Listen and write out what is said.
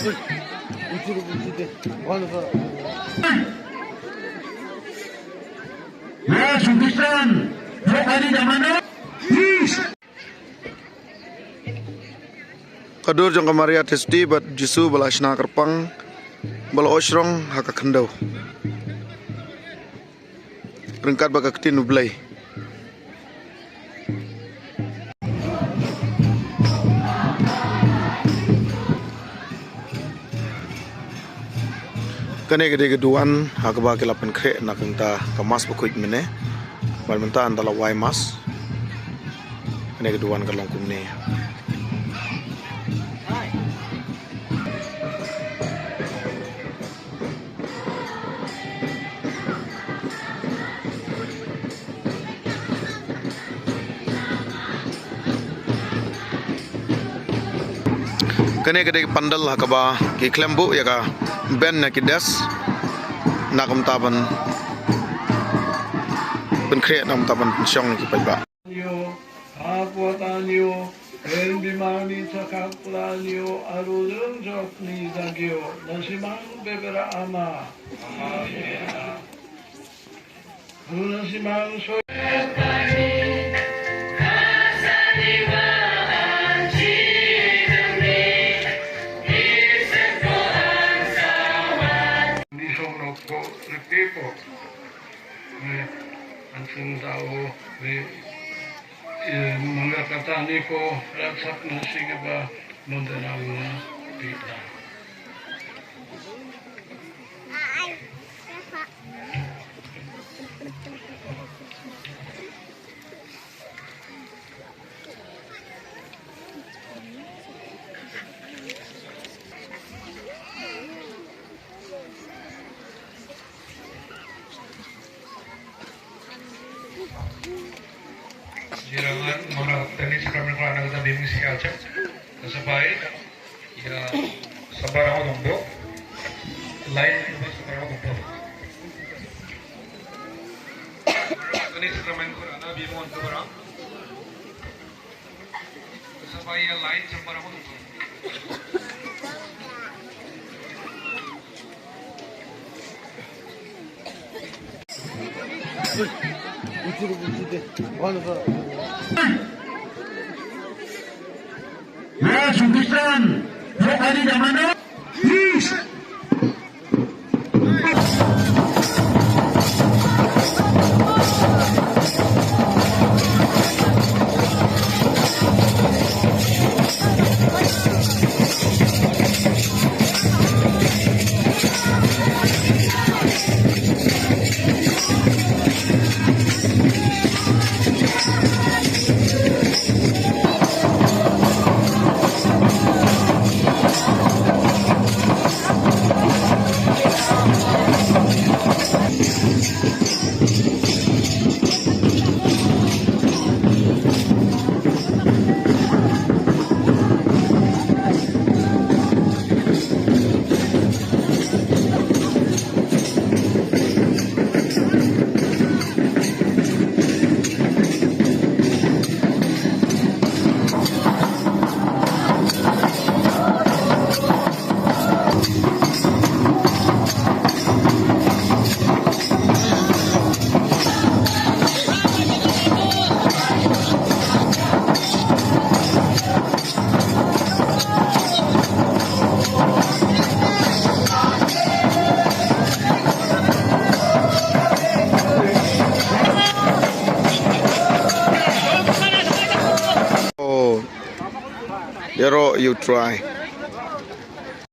Ya, Sumbistan, hari zaman Kadur jong kamaria testi bat jisu balashna kerpang bal osrong haka kendau ringkat baka ketin ublai kene gede geduan haka ba kelapen kre nakenta kamas bukuit mene bal menta andala wai mas kene geduan kalong kumne kene gede pandal hakaba ki klembu ya ka ben na kidas nakam taban ben kre nam taban syong ki paiba yo apotanyo en bimani takaplanyo arulun jokni dagyo nasimang bebera ama nasimang so Anting tahu mga katani ko raksak na sige ba mundanang na pita. Jirangan mana teknis kami kelana kita bimbing siaca, sesuai ya sebarang nombor lain juga sebarang nombor. Teknis kami kelana bimbing untuk orang sesuai yang lain sebarang nombor. Ya, Sumbistan, hari zaman Yero, you try.